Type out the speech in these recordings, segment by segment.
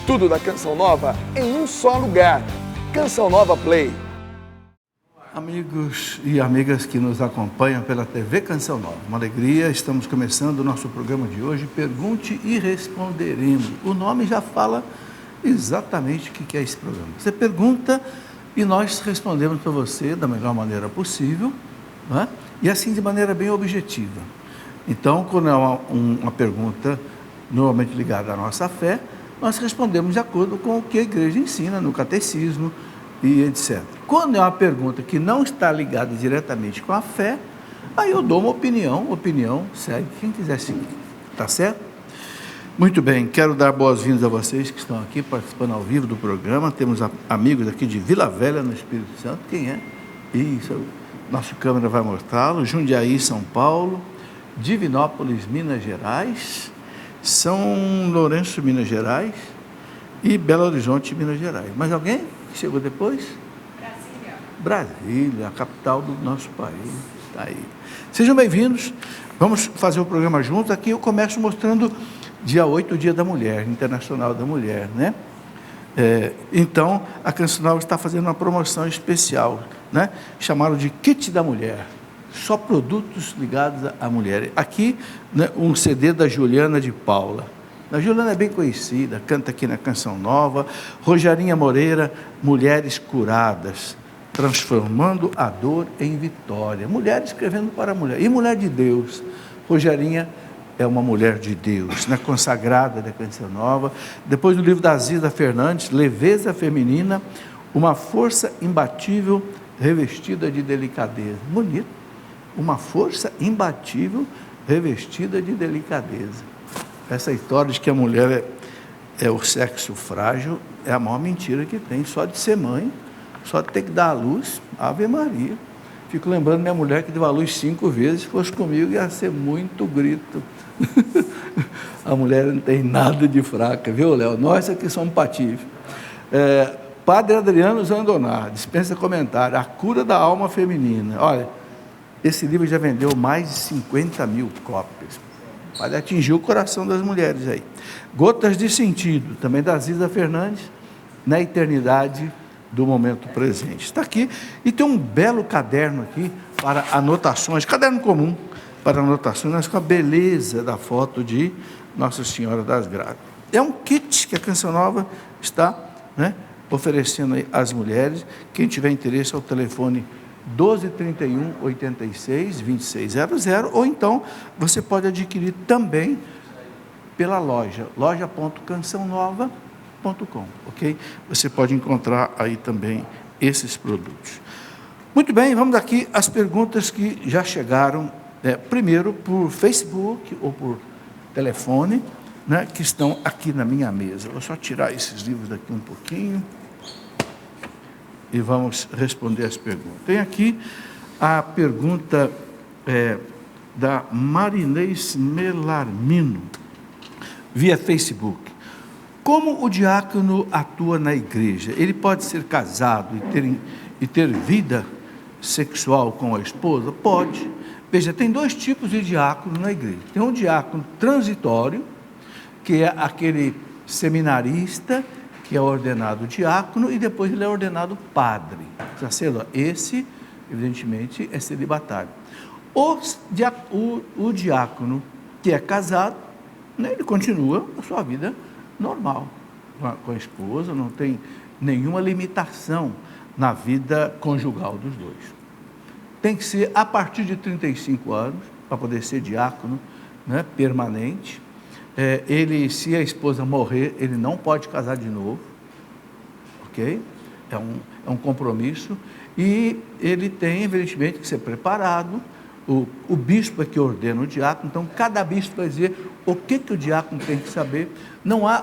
Tudo da Canção Nova em um só lugar. Canção Nova Play. Amigos e amigas que nos acompanham pela TV Canção Nova, uma alegria, estamos começando o nosso programa de hoje, Pergunte e Responderemos. O nome já fala exatamente o que é esse programa. Você pergunta e nós respondemos para você da melhor maneira possível, né? E assim de maneira bem objetiva. Então, quando é uma pergunta normalmente ligada à nossa fé, nós respondemos de acordo com o que a igreja ensina no catecismo e etc. Quando é uma pergunta que não está ligada diretamente com a fé, aí eu dou uma opinião segue quem quiser seguir, tá certo? Muito bem, quero dar boas-vindas a vocês que estão aqui participando ao vivo do programa. Temos amigos aqui de Vila Velha, no Espírito Santo. Quem é? Isso, nossa câmera vai mostrá-lo. Jundiaí, São Paulo, Divinópolis, Minas Gerais, São Lourenço, Minas Gerais e Belo Horizonte, Minas Gerais. Mais alguém que chegou depois? Brasília, a capital do nosso país. Está aí. Sejam bem-vindos. Vamos fazer o programa juntos. Aqui eu começo mostrando dia 8, o Dia da Mulher, Internacional da Mulher, né? Então, a Canção Nova está fazendo uma promoção especial, né? Chamaram de Kit da Mulher. Só produtos ligados à mulher. Aqui, né, um CD da Juliana de Paula. A Juliana é bem conhecida, canta aqui na Canção Nova. Rogerinha Moreira, Mulheres Curadas, transformando a dor em vitória. Mulher escrevendo para a mulher. E mulher de Deus. Rogerinha é uma mulher de Deus, né, consagrada da Canção Nova. Depois do livro da Zida Fernandes, Leveza Feminina, uma força imbatível revestida de delicadeza. Bonito. Uma força imbatível revestida de delicadeza. Essa história de que a mulher é o sexo frágil é a maior mentira que tem. Só de ser mãe, só de ter que dar à luz, Ave Maria. Fico lembrando minha mulher que deu à luz 5 vezes, se fosse comigo ia ser muito grito. A mulher não tem nada de fraca, viu, Léo? Nós aqui somos patifes. Padre Adriano Zandonar, dispensa comentário, A Cura da Alma Feminina. Olha, esse livro já vendeu mais de 50 mil cópias. Pode atingir o coração das mulheres aí. Gotas de Sentido, também da Zida Fernandes, Na Eternidade do Momento Presente. Está aqui, e tem um belo caderno aqui para anotações, caderno comum para anotações, com a beleza da foto de Nossa Senhora das Graças. É um kit que a Canção Nova está, né, oferecendo aí às mulheres. Quem tiver interesse, é o telefone 1231 86 2600, ou então você pode adquirir também pela loja.cançãonova.com, ok? Você pode encontrar aí também esses produtos. Muito bem, vamos aqui às perguntas que já chegaram, primeiro por Facebook ou por telefone, né, que estão aqui na minha mesa. Vou só tirar esses livros daqui um pouquinho e vamos responder as perguntas. Tem aqui a pergunta da Marinês Melarmino, via Facebook. Como o diácono atua na igreja? Ele pode ser casado e ter vida sexual com a esposa? Pode. Veja, tem 2 tipos de diácono na igreja. Tem um diácono transitório, que é aquele seminarista que é ordenado diácono e depois ele é ordenado padre, sacerdote. Esse, evidentemente, é celibatário. O diácono que é casado, né, ele continua a sua vida normal com a esposa, não tem nenhuma limitação na vida conjugal dos dois. Tem que ser a partir de 35 anos para poder ser diácono, né, permanente. Se a esposa morrer, ele não pode casar de novo, ok? É um compromisso, e ele tem, evidentemente, que ser preparado. O bispo é que ordena o diácono, então cada bispo vai dizer o que o diácono tem que saber. Não há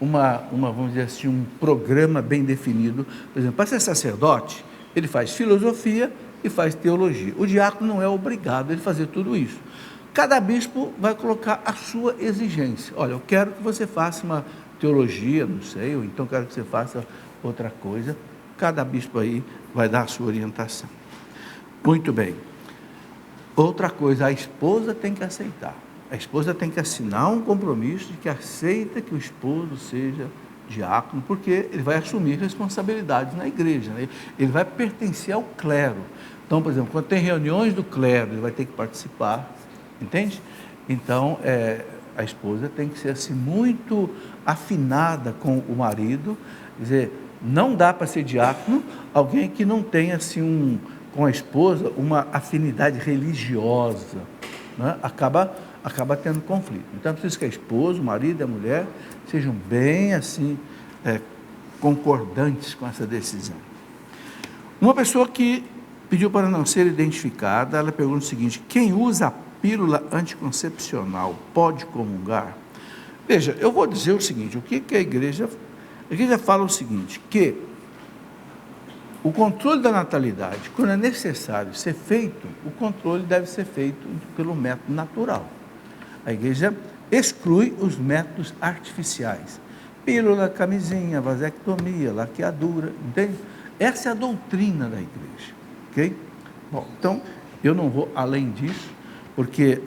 vamos dizer assim, um programa bem definido. Por exemplo, para ser sacerdote, ele faz filosofia e faz teologia. O diácono não é obrigado a ele fazer tudo isso. Cada bispo vai colocar a sua exigência. Olha, eu quero que você faça uma teologia, não sei, ou então quero que você faça outra coisa. Cada bispo aí vai dar a sua orientação. Muito bem. Outra coisa, a esposa tem que aceitar. A esposa tem que assinar um compromisso de que aceita que o esposo seja diácono, porque ele vai assumir responsabilidades na igreja, né? Ele vai pertencer ao clero. Então, por exemplo, quando tem reuniões do clero, ele vai ter que participar, entende? Então, a esposa tem que ser assim, muito afinada com o marido, quer dizer, não dá para ser diácono alguém que não tenha assim, com a esposa uma afinidade religiosa, né? Acaba tendo conflito. Então, é preciso que a esposa, o marido e a mulher sejam bem assim, concordantes com essa decisão. Uma pessoa que pediu para não ser identificada, ela pergunta o seguinte: quem usa a pílula anticoncepcional pode comungar? Veja, eu vou dizer o seguinte: o que a igreja fala o seguinte, que o controle da natalidade, quando é necessário ser feito, o controle deve ser feito pelo método natural. A igreja exclui os métodos artificiais. Pílula, camisinha, vasectomia, laqueadura, entende? Essa é a doutrina da igreja, ok? Bom, então, eu não vou além disso, porque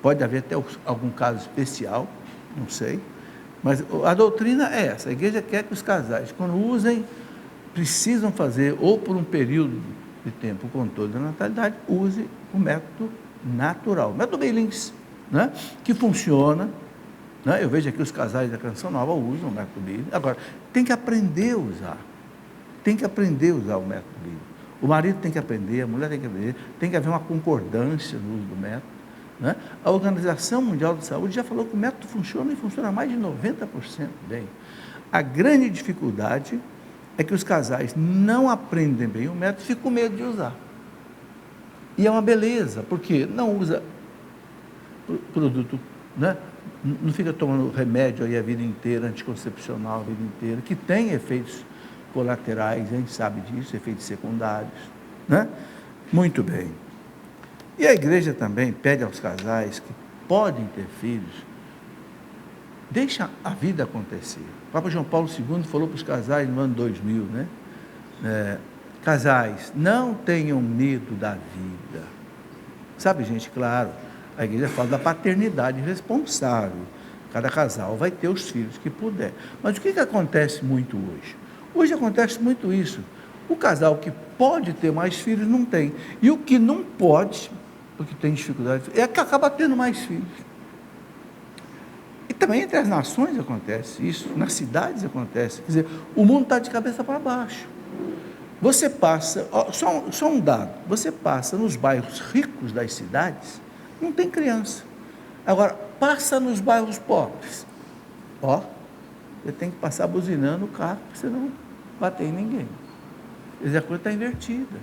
pode haver até algum caso especial, não sei, mas a doutrina é essa. A igreja quer que os casais, quando precisam fazer, ou por um período de tempo, o controle da natalidade, use o método natural, o método Billings, né? Que funciona, né? Eu vejo aqui os casais da Canção Nova usam o método Billings. Agora, tem que aprender a usar, o método Billings. O marido tem que aprender, a mulher tem que aprender, tem que haver uma concordância no uso do método, né? A Organização Mundial de Saúde já falou que o método funciona e funciona mais de 90% bem. A grande dificuldade é que os casais não aprendem bem o método e ficam com medo de usar. E é uma beleza, porque não usa produto, né? Não fica tomando remédio aí a vida inteira, anticoncepcional a vida inteira, que tem efeitos colaterais, a gente sabe disso, efeitos secundários, né? Muito bem. E a igreja também pede aos casais que podem ter filhos, deixa a vida acontecer. O Papa João Paulo II falou para os casais no ano 2000, né? Casais, não tenham medo da vida. Sabe, gente, claro, a igreja fala da paternidade responsável. Cada casal vai ter os filhos que puder. Mas o que acontece muito hoje? Hoje acontece muito isso. O casal que pode ter mais filhos não tem. E o que não pode, porque tem dificuldade, é que acaba tendo mais filhos. E também entre as nações acontece isso, nas cidades acontece. Quer dizer, o mundo está de cabeça para baixo. Você passa, só um dado, você passa nos bairros ricos das cidades, não tem criança. Agora, passa nos bairros pobres, você tem que passar buzinando o carro, para você não bater em ninguém. Quer dizer, a coisa está invertida.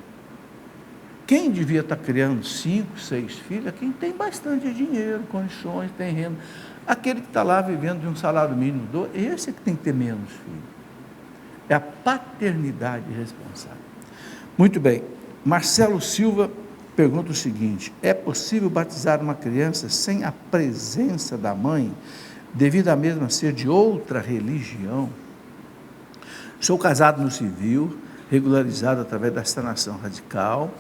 Quem devia estar criando 5, 6 filhos é quem tem bastante dinheiro, condições, tem renda. Aquele que está lá vivendo de um salário mínimo, esse é que tem que ter menos filhos. É a paternidade responsável. Muito bem. Marcelo Silva pergunta o seguinte: é possível batizar uma criança sem a presença da mãe, devido a mesma ser de outra religião? Sou casado no civil, regularizado através da sanação radical.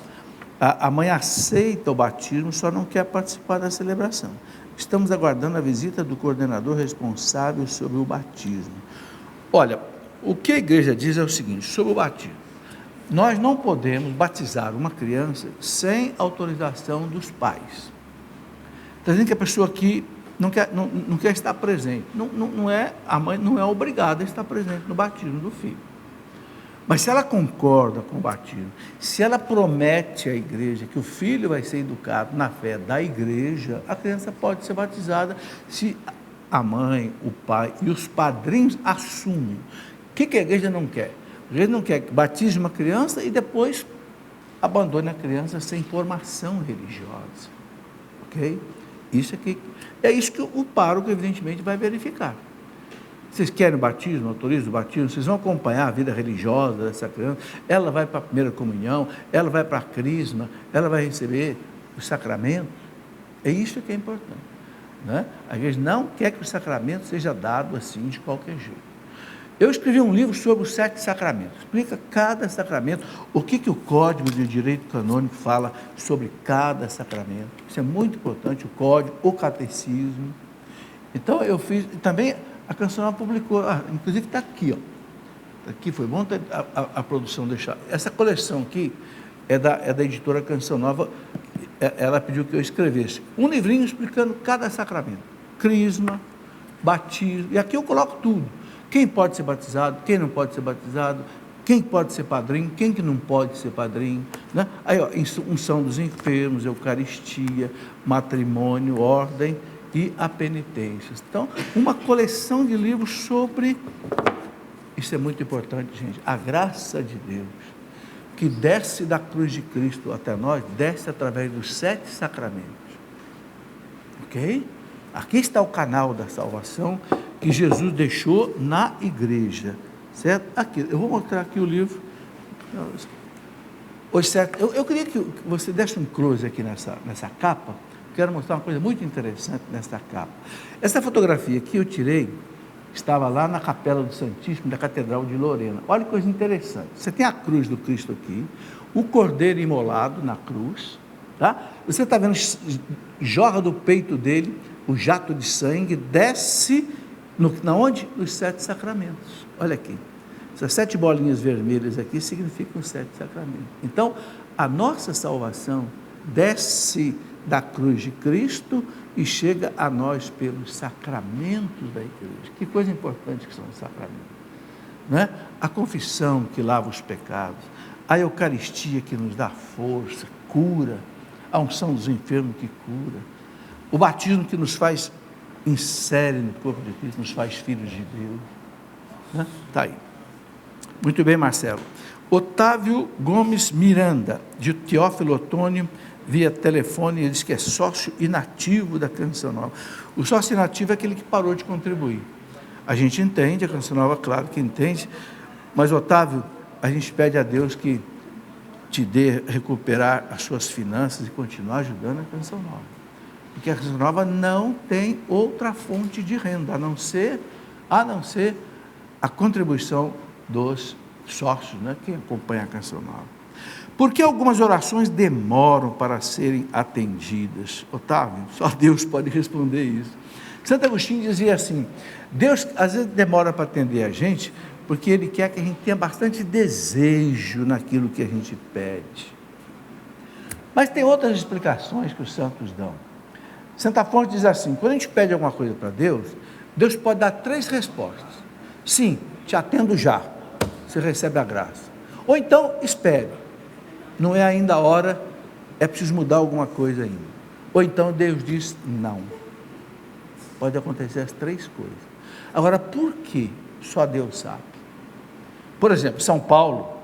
A mãe aceita o batismo, só não quer participar da celebração. Estamos aguardando a visita do coordenador responsável sobre o batismo. Olha, o que a igreja diz é o seguinte, sobre o batismo: nós não podemos batizar uma criança sem autorização dos pais. Está dizendo que a pessoa aqui não quer estar presente. A mãe não é obrigada a estar presente no batismo do filho. Mas se ela concorda com o batismo, se ela promete à igreja que o filho vai ser educado na fé da igreja, a criança pode ser batizada se a mãe, o pai e os padrinhos assumem. O que a igreja não quer? A igreja não quer que batize uma criança e depois abandone a criança sem formação religiosa. Ok? É isso que o pároco, evidentemente, vai verificar. Vocês querem o batismo, autorizam o batismo, vocês vão acompanhar a vida religiosa dessa criança, ela vai para a primeira comunhão, ela vai para a crisma, ela vai receber os sacramentos. É isso que é importante, né? A igreja não quer que o sacramento seja dado assim de qualquer jeito. Eu escrevi um livro sobre os 7 sacramentos, explica cada sacramento, o que o Código de Direito Canônico fala sobre cada sacramento. Isso é muito importante, o Código, o Catecismo. Então eu fiz, também a Canção Nova publicou, inclusive está aqui, ó. Aqui foi bom a produção deixar. Essa coleção aqui é da editora Canção Nova, ela pediu que eu escrevesse um livrinho explicando cada sacramento, crisma, batismo, e aqui eu coloco tudo. Quem pode ser batizado, quem não pode ser batizado, quem pode ser padrinho, quem que não pode ser padrinho, né? Aí, ó, unção dos enfermos, Eucaristia, matrimônio, ordem e a penitência. Então, uma coleção de livros sobre, isso é muito importante, gente, a graça de Deus, que desce da cruz de Cristo até nós, desce através dos 7 sacramentos. Ok? Aqui está o canal da salvação que Jesus deixou na igreja, certo? Aqui, eu vou mostrar aqui o livro. Eu queria que você desse um close aqui nessa capa. Quero mostrar uma coisa muito interessante nessa capa. Essa fotografia que eu tirei estava lá na Capela do Santíssimo da Catedral de Lorena. Olha que coisa interessante. Você tem a cruz do Cristo aqui, o cordeiro imolado na cruz, tá? Você está vendo, jorra do peito dele o jato de sangue, desce onde? Os 7 sacramentos. Olha aqui. Essas 7 bolinhas vermelhas aqui significam os 7 sacramentos. Então, a nossa salvação desce da cruz de Cristo e chega a nós pelos sacramentos da igreja. Que coisa importante que são os sacramentos, né? A confissão que lava os pecados, a Eucaristia que nos dá força, cura, a unção dos enfermos que cura, o batismo que nos faz, insere no corpo de Cristo, nos faz filhos de Deus, né? Está aí. Muito bem, Marcelo. Otávio Gomes Miranda, de Teófilo Otônio, via telefone, ele diz que é sócio inativo da Canção Nova. O sócio inativo é aquele que parou de contribuir. A gente entende, a Canção Nova, claro que entende, mas, Otávio, a gente pede a Deus que te dê recuperar as suas finanças e continuar ajudando a Canção Nova. Porque a Canção Nova não tem outra fonte de renda, a não ser a contribuição dos sócios, né, que acompanham a Canção Nova. Por que algumas orações demoram para serem atendidas? Otávio, só Deus pode responder isso. Santo Agostinho dizia assim, Deus às vezes demora para atender a gente, porque Ele quer que a gente tenha bastante desejo naquilo que a gente pede. Mas tem outras explicações que os santos dão. Santa Fonte diz assim, quando a gente pede alguma coisa para Deus, Deus pode dar 3 respostas. Sim, te atendo já, você recebe a graça. Ou então, espere, não é ainda a hora, é preciso mudar alguma coisa ainda. Ou então Deus diz não. Pode acontecer as 3 coisas. Agora, por que só Deus sabe? Por exemplo, São Paulo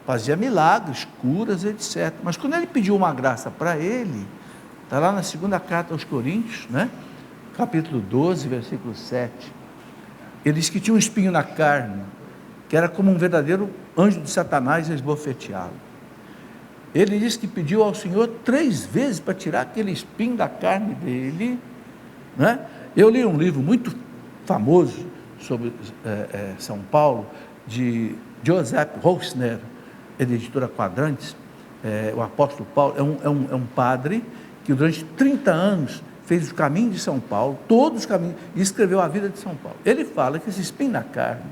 fazia milagres, curas, etc. Mas quando ele pediu uma graça para ele, está lá na 2ª carta aos Coríntios, né? Capítulo 12, versículo 7. Ele diz que tinha um espinho na carne, que era como um verdadeiro anjo de Satanás esbofeteá-lo. Ele disse que pediu ao Senhor 3 vezes para tirar aquele espinho da carne dele, né? Eu li um livro muito famoso sobre São Paulo, de Joseph Rossner, da editora Quadrantes, o apóstolo Paulo, é um padre que durante 30 anos fez o caminho de São Paulo, todos os caminhos, e escreveu a vida de São Paulo. Ele fala que esse espinho na carne,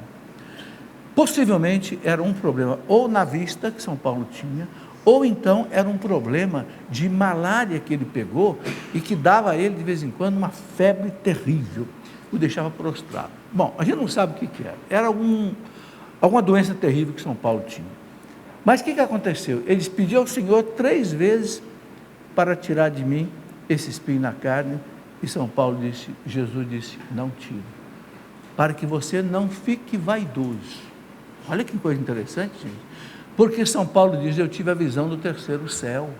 possivelmente era um problema ou na vista que São Paulo tinha, ou então era um problema de malária que ele pegou e que dava a ele de vez em quando uma febre terrível, o deixava prostrado. Bom, a gente não sabe o que era, era alguma doença terrível que São Paulo tinha. Mas o que aconteceu? Ele pediu ao Senhor 3 vezes para tirar de mim esse espinho na carne, e São Paulo disse, Jesus disse, não tire, para que você não fique vaidoso. Olha que coisa interessante, gente. Porque São Paulo diz, eu tive a visão do 3º céu.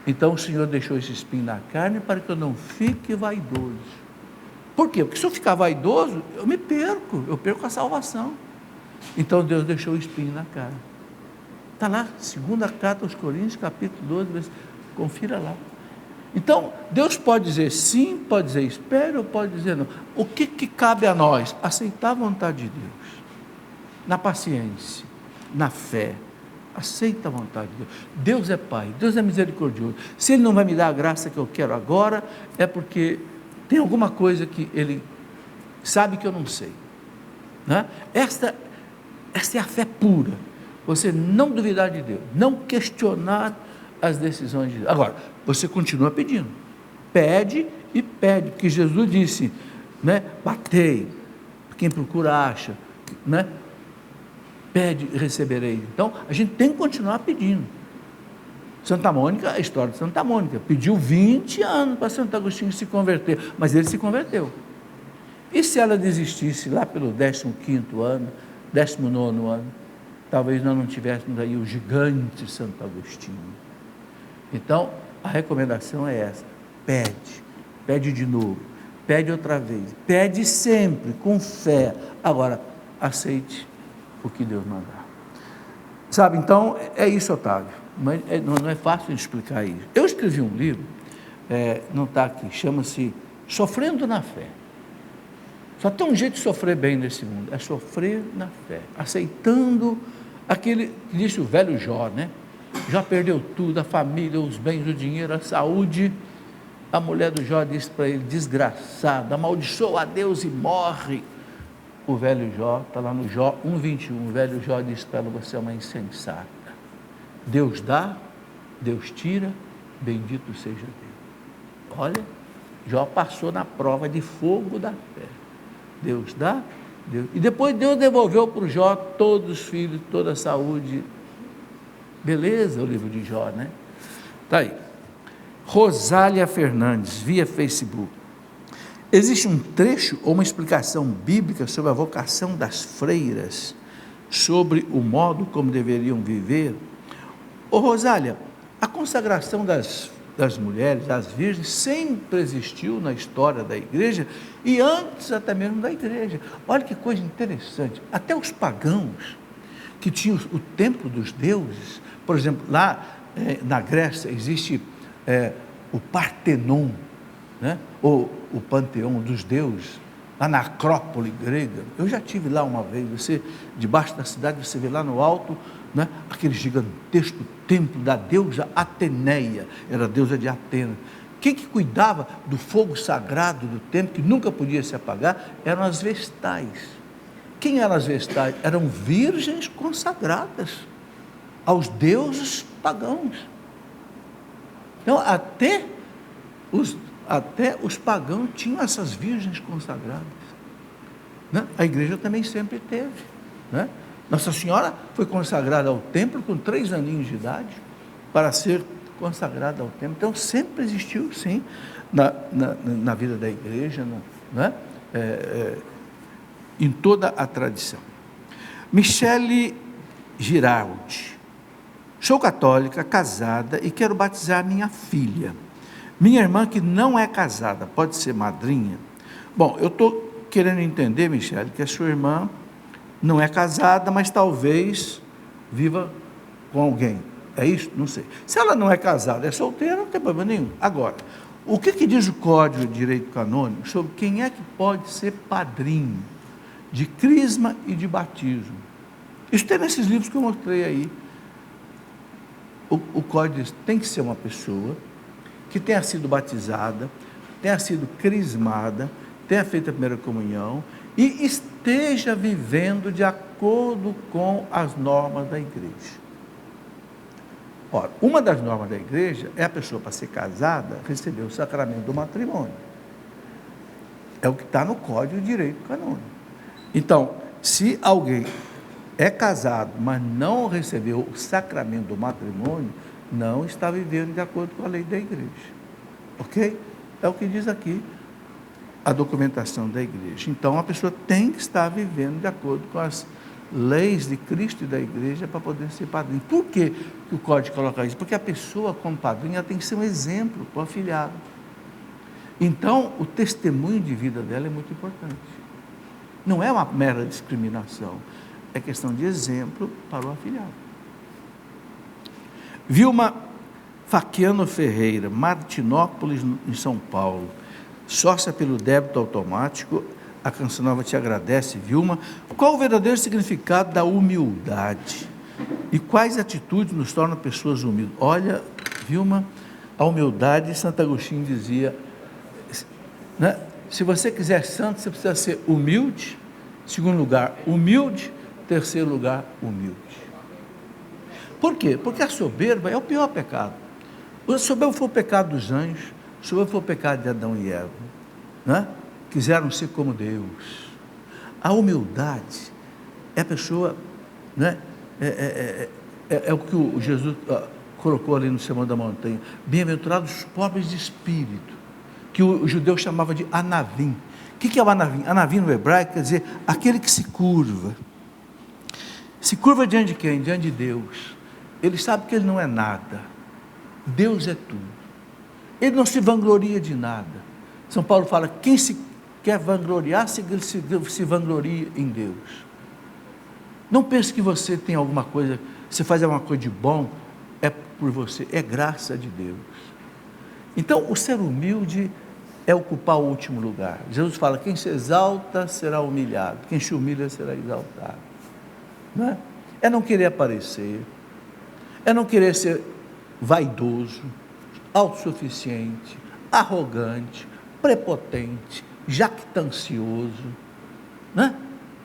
Então o Senhor deixou esse espinho na carne para que eu não fique vaidoso. Por quê? Porque se eu ficar vaidoso, eu me perco, eu perco a salvação. Então Deus deixou o espinho na carne. Está lá, 2ª carta aos Coríntios, capítulo 12, confira lá. Então, Deus pode dizer sim, pode dizer espere, ou pode dizer não. O que cabe a nós? Aceitar a vontade de Deus. na paciência, na fé. Aceita a vontade de Deus. Deus é Pai, Deus é misericordioso. Se Ele não vai me dar a graça que eu quero agora, é porque tem alguma coisa que Ele sabe que eu não sei. Né? Esta é a fé pura. Você não duvidar de Deus, não questionar as decisões de Deus. Agora, você continua pedindo. Pede e pede, porque Jesus disse, né? Batei, quem procura acha, né? Pede e receberei. Então, a gente tem que continuar pedindo. Santa Mônica, a história de Santa Mônica, pediu 20 anos para Santo Agostinho se converter, mas ele se converteu. E se ela desistisse lá pelo 15º ano, 19º ano, talvez nós não tivéssemos aí o gigante Santo Agostinho. Então, a recomendação é essa: pede de novo, pede outra vez, pede sempre, com fé. Agora, aceite o que Deus mandar. Sabe, então, é isso, Otávio, mas não é fácil de explicar isso. Eu escrevi um livro, não está aqui, chama-se Sofrendo na Fé. Só tem um jeito de sofrer bem nesse mundo, é sofrer na fé, aceitando aquele que disse o velho Jó, né? Jó perdeu tudo, a família, os bens, o dinheiro, a saúde. A mulher do Jó disse para ele: desgraçado, amaldiçoa a Deus e morre. O velho Jó, está lá no Jó 1,21, o velho Jó disse para ela: você é uma insensata. Deus dá, Deus tira, bendito seja Deus. Olha, Jó passou na prova de fogo da fé. Deus dá, Deus... E depois Deus devolveu para o Jó todos os filhos, toda a saúde. Beleza o livro de Jó, né? Está aí. Rosália Fernandes, via Facebook. Existe um trecho ou uma explicação bíblica sobre a vocação das freiras, sobre o modo como deveriam viver? Ô Rosália, a consagração das mulheres, das virgens, sempre existiu na história da igreja e antes até mesmo da igreja. Olha que coisa interessante, até os pagãos que tinham o templo dos deuses, por exemplo, lá na Grécia existe o Partenon, né? Ou o panteão dos deuses, lá na Acrópole grega. Eu já estive lá uma vez, você, debaixo da cidade, você vê lá no alto, né, aquele gigantesco templo da deusa Ateneia, era a deusa de Atenas. Quem que cuidava do fogo sagrado do templo, que nunca podia se apagar, eram as vestais. Quem eram as vestais? Eram virgens consagradas aos deuses pagãos. Então, até os pagãos tinham essas virgens consagradas, né? A igreja também sempre teve, né? Nossa Senhora foi consagrada ao templo com 3 aninhos de idade, para ser consagrada ao templo. Então sempre existiu, sim, na vida da igreja, né? Em toda a tradição. Michele Giraldi: sou católica, casada e quero batizar minha filha. Minha irmã, que não é casada, pode ser madrinha? Bom, eu estou querendo entender, Michele, que a sua irmã não é casada, mas talvez viva com alguém. É isso? Não sei. Se ela não é casada, é solteira, não tem problema nenhum. Agora, o que diz o Código de Direito Canônico sobre quem é que pode ser padrinho de crisma e de batismo? Isso tem nesses livros que eu mostrei aí. O Código diz: tem que ser uma pessoa que tenha sido batizada, tenha sido crismada, tenha feito a primeira comunhão e esteja vivendo de acordo com as normas da igreja. Ora, uma das normas da igreja é a pessoa, para ser casada, receber o sacramento do matrimônio. É o que está no Código de Direito Canônico. Então, se alguém é casado, mas não recebeu o sacramento do matrimônio, não está vivendo de acordo com a lei da igreja. Ok? É o que diz aqui a documentação da igreja. Então, a pessoa tem que estar vivendo de acordo com as leis de Cristo e da igreja para poder ser padrinho. Por que o Código coloca isso? Porque a pessoa, como padrinha, tem que ser um exemplo para o afilhado. Então, o testemunho de vida dela é muito importante. Não é uma mera discriminação, é questão de exemplo para o afilhado. Vilma Faquiano Ferreira, Martinópolis, em São Paulo, sócia pelo débito automático, A Canção Nova te agradece, Vilma. Qual o verdadeiro significado da humildade? E quais atitudes nos tornam pessoas humildes? Olha, Vilma, a humildade, Santo Agostinho dizia, né? Se você quiser santo, você precisa ser humilde. Segundo lugar, humilde. Terceiro lugar, humilde. Por quê? Porque a soberba é o pior pecado. A soberba foi o pecado dos anjos, a soberba foi o pecado de Adão e Eva, né? Quiseram ser como Deus. A humildade é a pessoa, né? É o que o Jesus colocou ali no Sermão da Montanha. Bem-aventurados os pobres de espírito, que o judeu chamava de anavim. O que é o anavim? Anavim no hebraico quer dizer aquele que se curva. Se curva diante de quem? Diante de Deus. Ele sabe que ele não é nada. Deus é tudo. Ele não se vangloria de nada. São Paulo fala, quem se quer vangloriar, se vangloria em Deus. Não pense que você tem alguma coisa, você faz alguma coisa de bom, é por você, é graça de Deus. Então, o ser humilde é ocupar o último lugar. Jesus fala, quem se exalta será humilhado, quem se humilha será exaltado. Não é? É não querer aparecer, é não querer ser vaidoso, autossuficiente, arrogante, prepotente, jactancioso, né?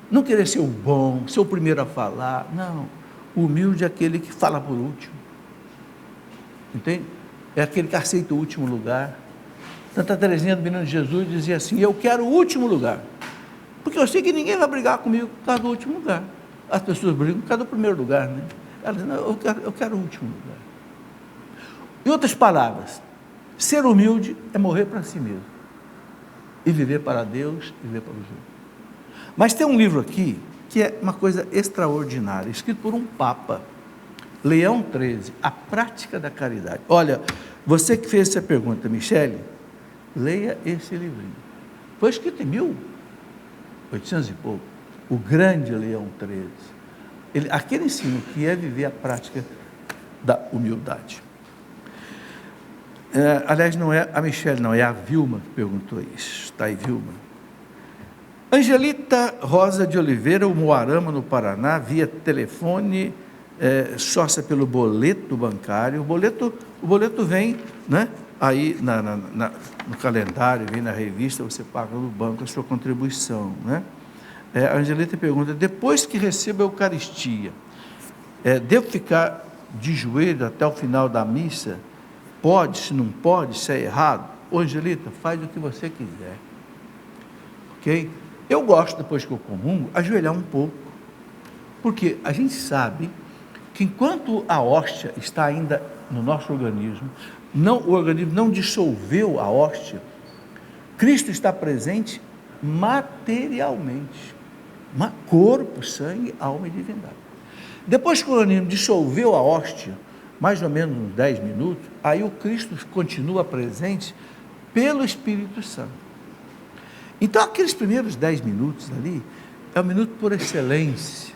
Não querer ser o bom, ser o primeiro a falar, não. O humilde é aquele que fala por último, entende? É aquele que aceita o último lugar. Santa Teresinha do Menino Jesus dizia assim, eu quero o último lugar, porque eu sei que ninguém vai brigar comigo por causa do último lugar. As pessoas brigam por causa do primeiro lugar, né? Ela diz, não, eu quero o último lugar. Em outras palavras, ser humilde é morrer para si mesmo, e viver para Deus, e viver para os outros. Mas tem um livro aqui, que é uma coisa extraordinária, escrito por um Papa, Leão XIII, A Prática da Caridade. Olha, você que fez essa pergunta, Michele, leia esse livrinho. Foi escrito em 1800 e pouco, o grande Leão XIII. Aquele ensino que é viver a prática da humildade. Aliás, não é a Michele, não, é a Vilma que perguntou isso. Está aí, Vilma. Angelita Rosa de Oliveira, Moarama, no Paraná, via telefone, sócia pelo boleto bancário. O boleto vem, né, aí no calendário, vem na revista, você paga no banco a sua contribuição, né? A Angelita pergunta, depois que recebo a Eucaristia, devo ficar de joelho até o final da missa? Pode, se não pode, se é errado? Ô Angelita, faz o que você quiser, ok? Eu gosto, depois que eu comungo, ajoelhar um pouco, porque a gente sabe que enquanto a hóstia está ainda no nosso organismo, o organismo não dissolveu a hóstia, Cristo está presente materialmente, corpo, sangue, alma e divindade. Depois que o organismo dissolveu a hóstia, mais ou menos uns 10 minutos, aí o Cristo continua presente pelo Espírito Santo. Então, aqueles primeiros 10 minutos ali, é o minuto por excelência.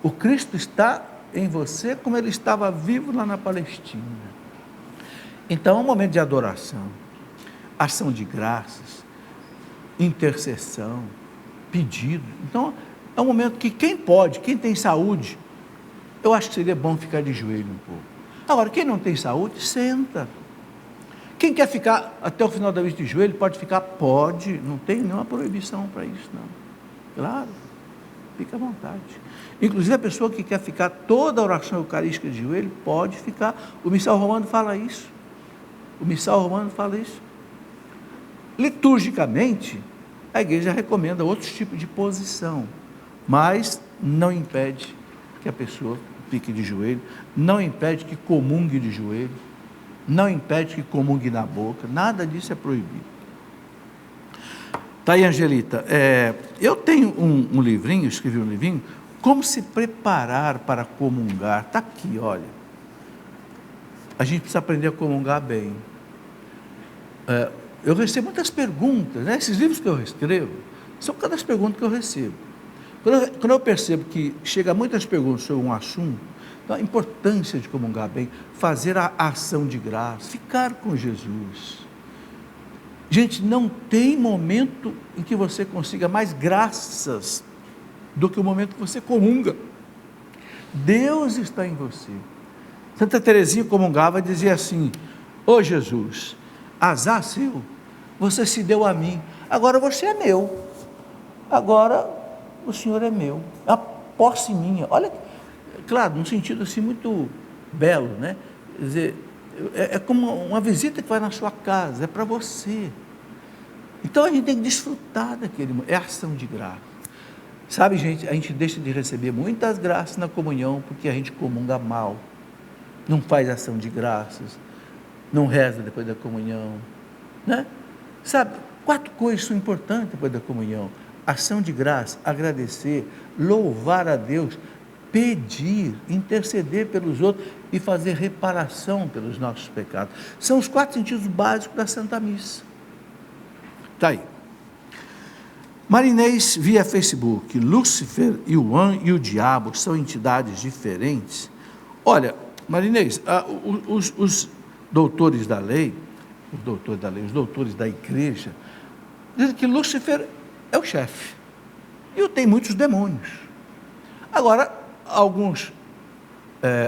O Cristo está em você como ele estava vivo lá na Palestina. Então, é um momento de adoração, ação de graças, intercessão, pedido. Então, é um momento que quem pode, quem tem saúde, eu acho que seria bom ficar de joelho um pouco. Agora, quem não tem saúde, senta. Quem quer ficar até o final da missa de joelho, pode ficar? Pode, não tem nenhuma proibição para isso, não. Claro, fica à vontade. Inclusive, a pessoa que quer ficar toda a oração eucarística de joelho, pode ficar. O missal romano fala isso. Liturgicamente, a igreja recomenda outros tipos de posição, mas não impede que a pessoa fique de joelho, não impede que comungue de joelho, não impede que comungue na boca, nada disso é proibido. Está aí, Angelita. Eu tenho um livrinho, escrevi um livrinho, como se preparar para comungar. Está aqui, olha. A gente precisa aprender a comungar bem. Eu recebo muitas perguntas, né? Esses livros que eu escrevo, são cada pergunta que eu recebo. Quando eu percebo que chega muitas perguntas sobre um assunto, então a importância de comungar bem, fazer a ação de graça, ficar com Jesus, Gente, não tem momento em que você consiga mais graças do que o momento que você comunga. Deus está em você. Santa Teresinha comungava e dizia assim: ô Jesus, azar seu, você se deu a mim, agora você é meu, agora o Senhor é meu, a posse minha. Olha, claro, num sentido assim muito belo, né? Quer dizer, é como uma visita que vai na sua casa, é para você. Então a gente tem que desfrutar daquele momento, é ação de graça. Sabe, gente, a gente deixa de receber muitas graças na comunhão porque a gente comunga mal, não faz ação de graças, não reza depois da comunhão, né? Sabe, 4 coisas são importantes depois da comunhão: ação de graça, agradecer, louvar a Deus, pedir, interceder pelos outros e fazer reparação pelos nossos pecados. São os 4 sentidos básicos da Santa Missa. Está aí. Marinês via Facebook: Lúcifer e o anjo e o diabo são entidades diferentes? Olha, Marinês, os doutores da lei, os doutores da igreja, dizem que Lúcifer é o chefe, e tem muitos demônios. Agora, alguns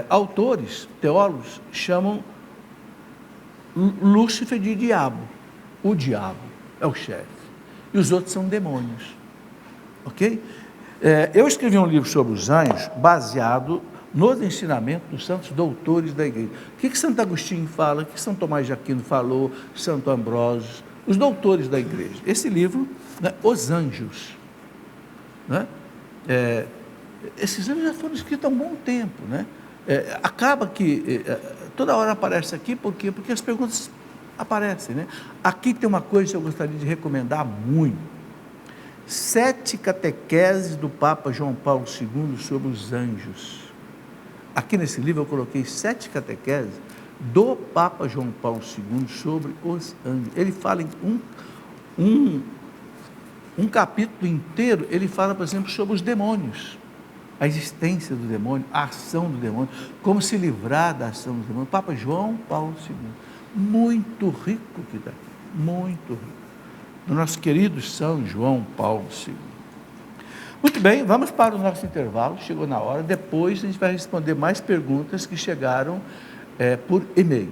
autores, teólogos, chamam Lúcifer de diabo. O diabo é o chefe, e os outros são demônios, ok? Eu escrevi um livro sobre os anjos, baseado nos ensinamentos dos santos doutores da igreja. O que Santo Agostinho fala, o que São Tomás de Aquino falou, Santo Ambrósio, os doutores da igreja. Esse livro, né, Os Anjos, né? Esses livros já foram escritos há um bom tempo, né? Acaba que toda hora aparece aqui, por quê? Porque as perguntas aparecem, né? Aqui tem uma coisa que eu gostaria de recomendar muito: 7 catequeses do Papa João Paulo II sobre os anjos. Aqui nesse livro eu coloquei 7 catequeses do Papa João Paulo II sobre os anjos. Ele fala em um capítulo inteiro, ele fala, por exemplo, sobre os demônios, a existência do demônio, a ação do demônio, como se livrar da ação do demônio. Papa João Paulo II, muito rico que está aqui, muito rico, do nosso querido São João Paulo II. Muito bem, vamos para o nosso intervalo, chegou na hora. Depois a gente vai responder mais perguntas que chegaram por e-mail.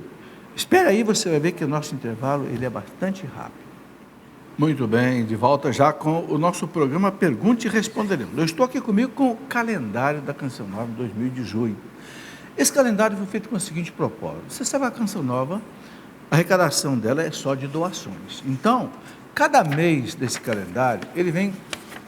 Espera aí, você vai ver que o nosso intervalo ele é bastante rápido. Muito bem, de volta já com o nosso programa Pergunte e Responderemos. Eu estou aqui comigo com o calendário da Canção Nova 2018. Esse calendário foi feito com o seguinte propósito: você sabe, a Canção Nova, a arrecadação dela é só de doações. Então, cada mês desse calendário, ele vem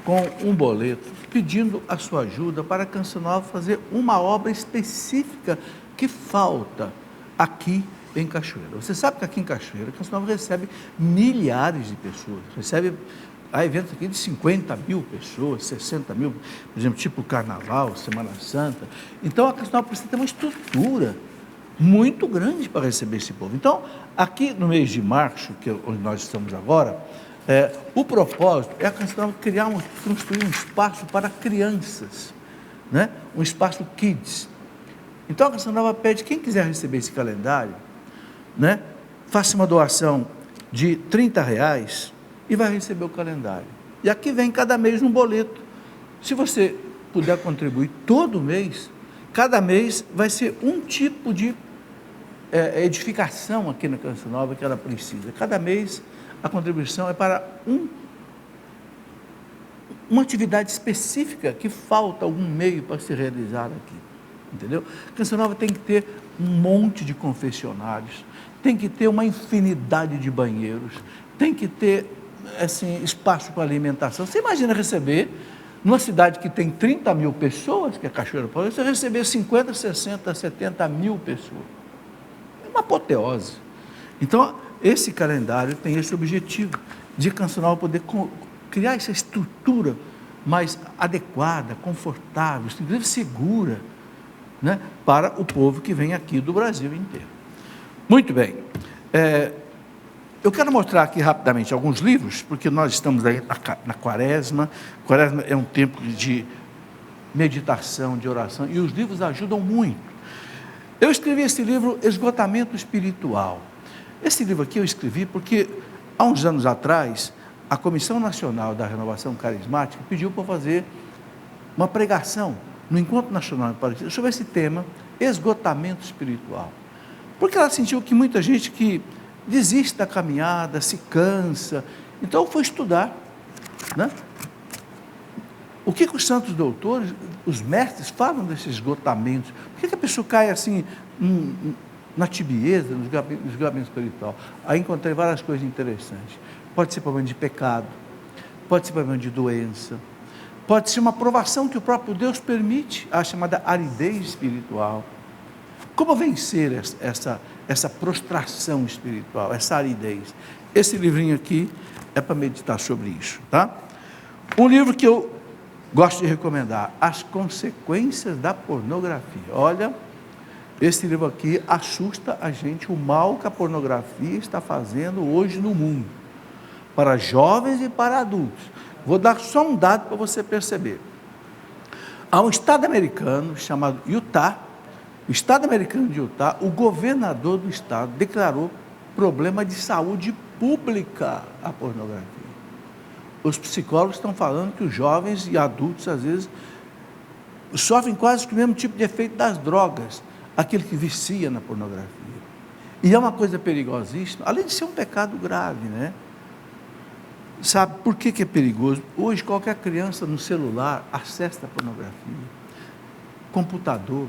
com um boleto pedindo a sua ajuda para a Canção Nova fazer uma obra específica que falta aqui em Cachoeira. Você sabe que aqui em Cachoeira, a Canção Nova recebe milhares de pessoas, recebe eventos aqui de 50 mil pessoas, 60 mil, por exemplo, tipo Carnaval, Semana Santa. Então a Canção Nova precisa ter uma estrutura muito grande para receber esse povo. Então, aqui no mês de março, que é onde nós estamos agora, o propósito é a Canção Nova construir um espaço para crianças, né? Um espaço kids. Então a Canção Nova pede: quem quiser receber esse calendário, né, faça uma doação de R$30 e vai receber o calendário. E aqui vem cada mês um boleto. Se você puder contribuir todo mês, cada mês vai ser um tipo de edificação aqui na Canção Nova que ela precisa. Cada mês a contribuição é para uma atividade específica que falta algum meio para ser realizado aqui, entendeu? A Canção Nova tem que ter um monte de confessionários, tem que ter uma infinidade de banheiros, tem que ter assim, espaço para alimentação. Você imagina receber, numa cidade que tem 30 mil pessoas, que é Cachoeira Paulista, você receber 50, 60, 70 mil pessoas. É uma apoteose. Então, esse calendário tem esse objetivo, de Canção Nova poder criar essa estrutura mais adequada, confortável, inclusive segura, né, para o povo que vem aqui do Brasil inteiro. Muito bem. Eu quero mostrar aqui rapidamente alguns livros, porque nós estamos aí na Quaresma. Quaresma é um tempo de meditação, de oração, e os livros ajudam muito. Eu escrevi esse livro, Esgotamento Espiritual. Esse livro aqui eu escrevi porque Há uns anos atrás, a Comissão Nacional da Renovação Carismática pediu para fazer uma pregação no Encontro Nacional de Palestina sobre esse tema, esgotamento espiritual. Porque ela sentiu que muita gente que desiste da caminhada, se cansa, então foi estudar, né? O que os santos doutores, os mestres, falam desses esgotamentos? Por que a pessoa cai assim na tibieza, no esgotamento espiritual? Aí encontrei várias coisas interessantes. Pode ser problema de pecado, pode ser problema de doença, pode ser uma provação que o próprio Deus permite, a chamada aridez espiritual. Como vencer essa prostração espiritual, essa aridez? Esse livrinho aqui é para meditar sobre isso, tá? Um livro que eu gosto de recomendar, As Consequências da Pornografia. Olha, esse livro aqui assusta a gente, o mal que a pornografia está fazendo hoje no mundo, para jovens e para adultos. Vou dar só um dado para você perceber. Há um estado americano chamado Utah, o estado americano de Utah, o governador do estado declarou problema de saúde pública a pornografia. Os psicólogos estão falando que os jovens e adultos, às vezes, sofrem quase que o mesmo tipo de efeito das drogas, aquele que vicia na pornografia. E é uma coisa perigosíssima, além de ser um pecado grave, né? Sabe por que é perigoso? Hoje, qualquer criança no celular acessa a pornografia, computador.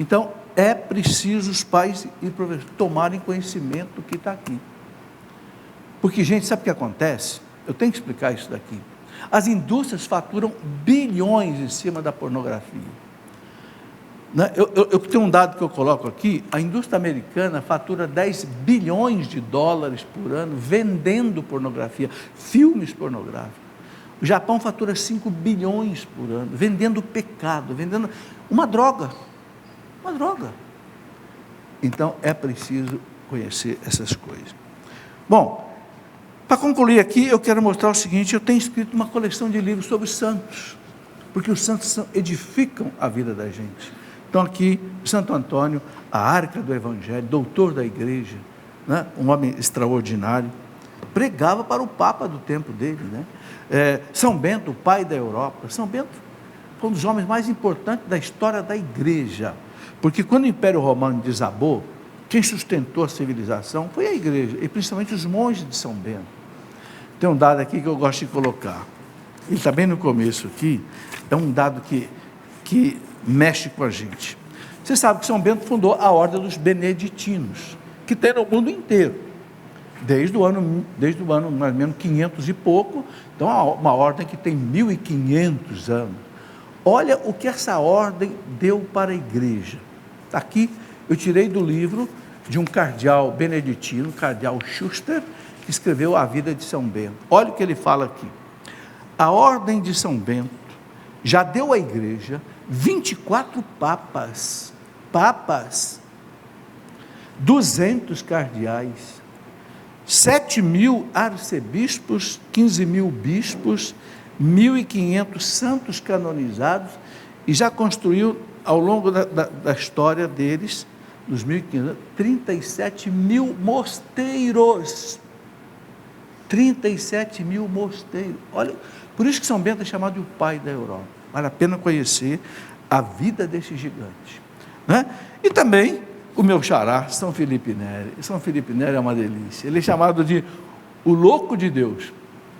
Então, é preciso os pais e professores tomarem conhecimento do que está aqui. Porque, gente, sabe o que acontece? Eu tenho que explicar isso daqui. As indústrias faturam bilhões em cima da pornografia. Eu tenho um dado que eu coloco aqui, a indústria americana fatura 10 bilhões de dólares por ano vendendo pornografia, filmes pornográficos. O Japão fatura 5 bilhões por ano, vendendo pecado, vendendo uma droga. Uma droga. Então, é preciso conhecer essas coisas. Bom, para concluir aqui, eu quero mostrar o seguinte, eu tenho escrito uma coleção de livros sobre os santos, porque os santos edificam a vida da gente. Então aqui, Santo Antônio, a arca do Evangelho, doutor da igreja, né? Um homem extraordinário, pregava para o Papa do tempo dele, né? São Bento, o pai da Europa. São Bento foi um dos homens mais importantes da história da igreja, porque quando o Império Romano desabou, quem sustentou a civilização foi a igreja, e principalmente os monges de São Bento. Tem um dado aqui que eu gosto de colocar, ele está bem no começo aqui, é um dado que mexe com a gente. Você sabe que São Bento fundou a ordem dos beneditinos, que tem no mundo inteiro, desde o ano mais ou menos 500 e pouco, então uma ordem que tem 1500 anos. Olha o que essa ordem deu para a igreja. Aqui eu tirei do livro de um cardeal beneditino, cardeal Schuster, que escreveu a vida de São Bento. Olha o que ele fala aqui. A ordem de São Bento já deu à igreja 24 papas, 200 cardeais, 7.000 arcebispos, 15.000 bispos, 1.500 santos canonizados, e já construiu, ao longo da história deles, dos 1.500, 37.000 mosteiros. 37.000 mosteiros. Olha, por isso que São Bento é chamado de o pai da Europa. Vale a pena conhecer a vida desse gigante, né? E também o meu xará, São Felipe Neri. São Felipe Neri é uma delícia. Ele é chamado de o louco de Deus,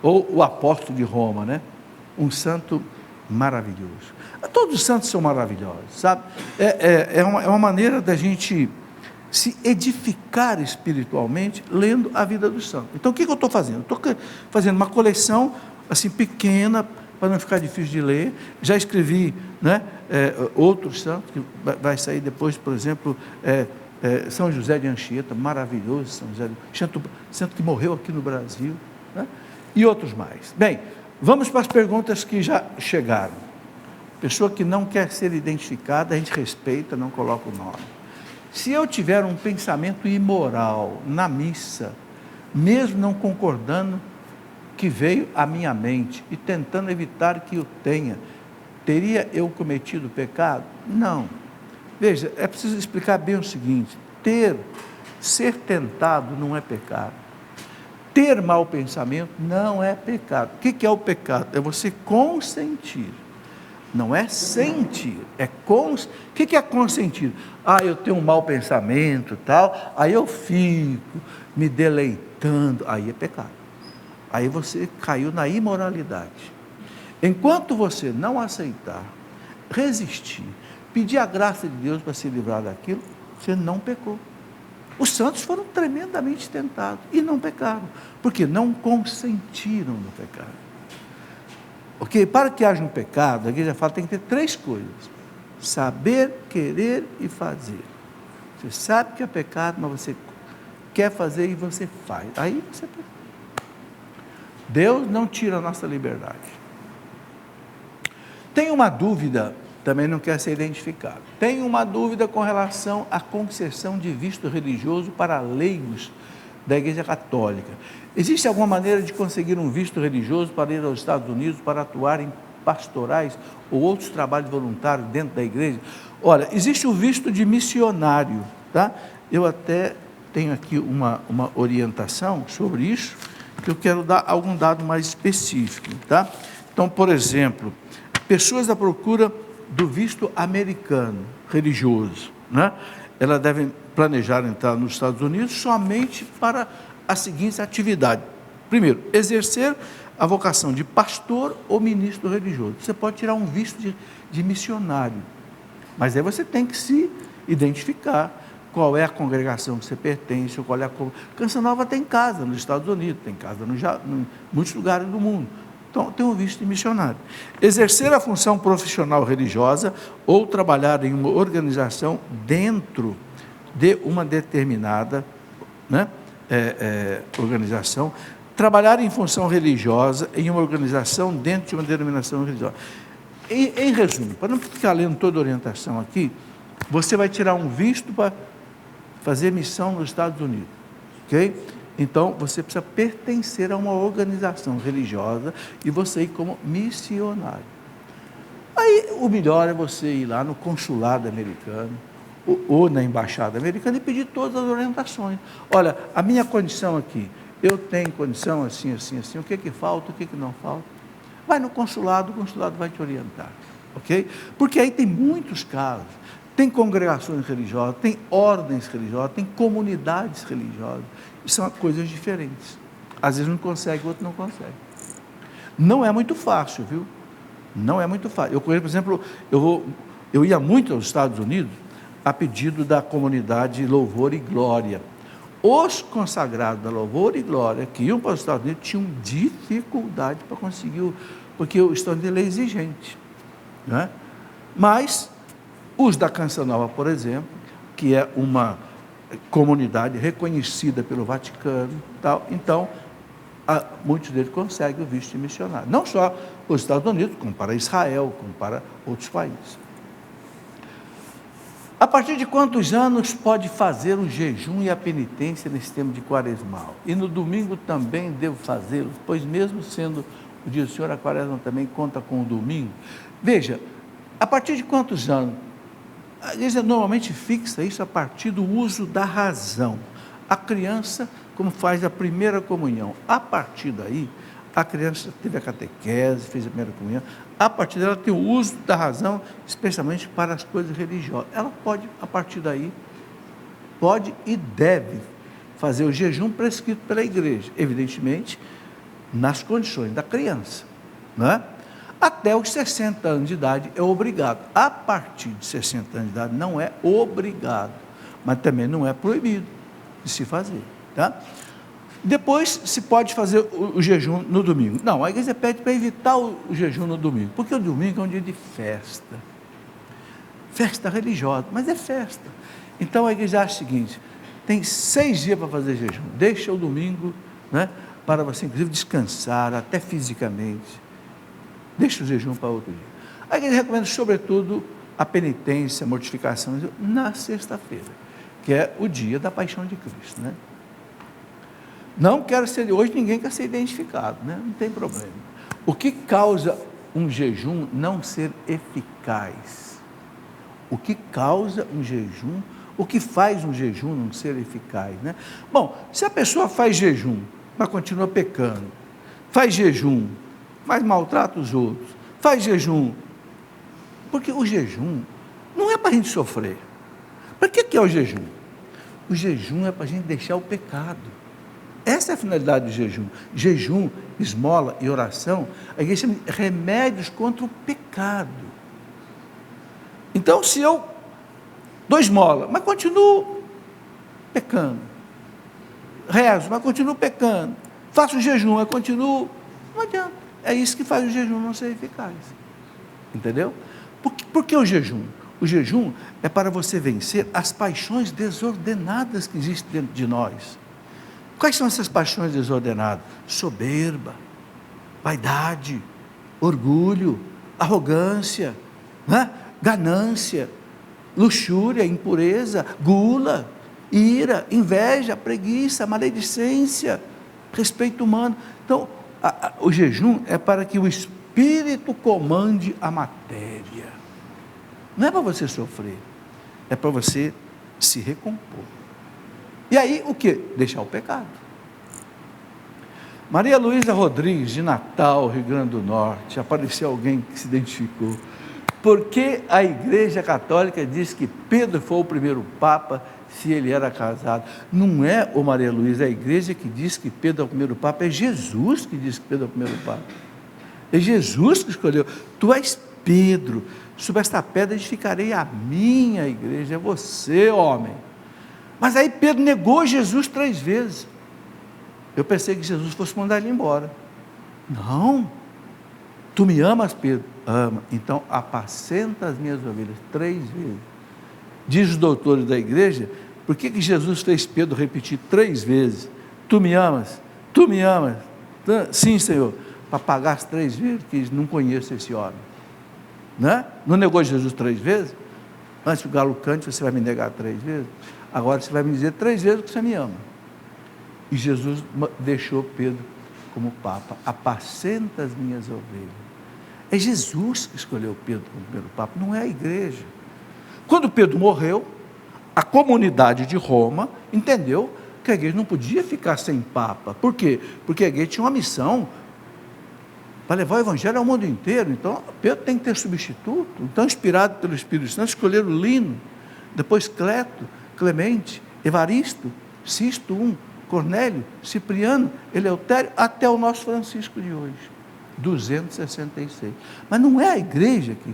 ou o apóstolo de Roma, né? Um santo maravilhoso. Todos os santos são maravilhosos, sabe? É uma maneira da gente se edificar espiritualmente lendo a vida dos santos. Então, o que eu estou fazendo? Estou fazendo uma coleção assim pequena, para não ficar difícil de ler. Já escrevi, né, outros santos, que vai sair depois, por exemplo, São José de Anchieta, maravilhoso São José de Anchieta, santo que morreu aqui no Brasil, né, e outros mais. Bem, vamos para as perguntas que já chegaram. Pessoa que não quer ser identificada, a gente respeita, não coloca o nome. Se eu tiver um pensamento imoral na missa, mesmo não concordando, que veio à minha mente e tentando evitar que eu tenha, teria eu cometido pecado? Não. Veja, é preciso explicar bem o seguinte: ser tentado não é pecado. ter mau pensamento não é pecado. O que é o pecado? É você consentir. Não é sentir, é O que é consentir? Eu tenho um mau pensamento, tal, aí eu fico me deleitando, aí é pecado. Aí você caiu na imoralidade. Enquanto você não aceitar, resistir, pedir a graça de Deus para se livrar daquilo, você não pecou. Os santos foram tremendamente tentados e não pecaram, porque não consentiram no pecado. Ok? Para que haja um pecado, a igreja fala que tem que ter 3 coisas: saber, querer e fazer. Você sabe que é pecado, mas você quer fazer e você faz. Aí você pecou. Deus não tira a nossa liberdade. Tem uma dúvida, também não quer ser identificado. Tem uma dúvida com relação à concessão de visto religioso para leigos da Igreja Católica. Existe alguma maneira de conseguir um visto religioso para ir aos Estados Unidos, para atuar em pastorais ou outros trabalhos voluntários dentro da igreja? Olha, existe o visto de missionário, tá? Eu até tenho aqui uma orientação sobre isso, que eu quero dar algum dado mais específico, tá? Então, por exemplo, pessoas à procura do visto americano religioso, né? Elas devem planejar entrar nos Estados Unidos somente para as seguintes atividades. Primeiro, exercer a vocação de pastor ou ministro religioso. Você pode tirar um visto de missionário, mas aí você tem que se identificar, qual é a congregação que você pertence, qual é a... Canção Nova tem casa nos Estados Unidos, tem casa em muitos lugares do mundo. Então, tem um visto de missionário. Exercer a função profissional religiosa ou trabalhar em uma organização dentro de uma determinada, né, organização. Trabalhar em função religiosa em uma organização dentro de uma denominação religiosa. Em resumo, para não ficar lendo toda a orientação aqui, você vai tirar um visto para fazer missão nos Estados Unidos, ok? Então, você precisa pertencer a uma organização religiosa e você ir como missionário. Aí, o melhor é você ir lá no consulado americano ou na embaixada americana e pedir todas as orientações. Olha, a minha condição aqui, eu tenho condição assim, assim, assim, o que falta, o que não falta? Vai no consulado, o consulado vai te orientar, ok? Porque aí tem muitos casos, tem congregações religiosas, tem ordens religiosas, tem comunidades religiosas, e são coisas diferentes. Às vezes um consegue, o outro não consegue. Não é muito fácil, viu? Não é muito fácil. Eu conheço, por exemplo, eu ia muito aos Estados Unidos a pedido da comunidade Louvor e Glória. Os consagrados da Louvor e Glória que iam para os Estados Unidos tinham dificuldade para conseguir, porque o Estados Unidos é exigente, né? Mas os da Canção Nova, por exemplo, que é uma comunidade reconhecida pelo Vaticano, tal, então muitos deles conseguem o visto de missionário. Não só os Estados Unidos, como para Israel, como para outros países. A partir de quantos anos pode fazer o jejum e a penitência nesse tempo de quaresmal? E no domingo também devo fazê-lo, pois mesmo sendo o dia do Senhor, a quaresma também conta com o domingo. Veja, a partir de quantos anos? A igreja normalmente fixa isso a partir do uso da razão. A criança, como faz a primeira comunhão, a partir daí, a criança teve a catequese, fez a primeira comunhão, a partir dela tem o uso da razão, especialmente para as coisas religiosas. Ela pode, a partir daí, pode e deve fazer o jejum prescrito pela igreja, evidentemente, nas condições da criança, não é? Até os 60 anos de idade é obrigado. A partir de 60 anos de idade não é obrigado, mas também não é proibido de se fazer, tá? Depois se pode fazer o jejum no domingo. Não, a igreja pede para evitar o jejum no domingo, porque o domingo é um dia de festa. Festa religiosa, mas é festa. Então a igreja acha o seguinte, tem 6 dias para fazer jejum, deixa o domingo, né, para você inclusive descansar, até fisicamente. Deixa o jejum para outro dia. A igreja recomenda, sobretudo, a penitência, a mortificação, na sexta-feira, que é o dia da paixão de Cristo, né? Não quero ser, hoje ninguém quer ser identificado, né? Não tem problema. O que causa um jejum não ser eficaz? O que causa um jejum, o que faz um jejum não ser eficaz, né? Bom, se a pessoa faz jejum mas continua pecando. Faz jejum, mas maltrata os outros. Faz jejum. Porque o jejum não é para a gente sofrer. Para que é o jejum? O jejum é para a gente deixar o pecado. Essa é a finalidade do jejum. Jejum, esmola e oração, a igreja chama de remédios contra o pecado. Então, se eu dou esmola, mas continuo pecando, rezo, mas continuo pecando, faço jejum, mas continuo, não adianta. É isso que faz o jejum não ser eficaz. Entendeu? Por que o jejum? O jejum é para você vencer as paixões desordenadas que existem dentro de nós. Quais são essas paixões desordenadas? Soberba, vaidade, orgulho, arrogância, né? Ganância, luxúria, impureza, gula, ira, inveja, preguiça, maledicência, respeito humano. Então, o jejum é para que o Espírito comande a matéria. Não é para você sofrer, é para você se recompor. E aí, o que? Deixar o pecado. Maria Luísa Rodrigues, de Natal, Rio Grande do Norte, apareceu alguém que se identificou. Por que a Igreja Católica diz que Pedro foi o primeiro Papa se ele era casado? Não é, ô Maria Luísa, a Igreja que diz que Pedro é o primeiro Papa, é Jesus que diz que Pedro é o primeiro Papa. É Jesus que escolheu. Tu és Pedro, sobre esta pedra edificarei a minha igreja, é você, homem. Mas aí Pedro negou Jesus 3 vezes. Eu pensei que Jesus fosse mandar ele embora. Não. Tu me amas, Pedro? Ama. Então apacenta as minhas ovelhas 3 vezes. Diz os doutores da igreja, por que Jesus fez Pedro repetir 3 vezes? Tu me amas? Tu me amas? Sim, Senhor. Para pagar as 3 vezes, que não conheço esse homem. Né? Não negou Jesus 3 vezes? Antes que o galo cante, você vai me negar 3 vezes? Agora você vai me dizer 3 vezes que você me ama. E Jesus deixou Pedro como Papa. Apacenta as minhas ovelhas. É Jesus que escolheu Pedro como primeiro Papa, não é a igreja. Quando Pedro morreu, a comunidade de Roma entendeu que a igreja não podia ficar sem Papa. Por quê? Porque a igreja tinha uma missão para levar o evangelho ao mundo inteiro. Então Pedro tem que ter substituto. Então, inspirado pelo Espírito Santo, escolheram Lino, depois Cleto, Clemente, Evaristo, Sisto I, Cornélio, Cipriano, Eleutério, até o nosso Francisco de hoje, 266. Mas não é a igreja que,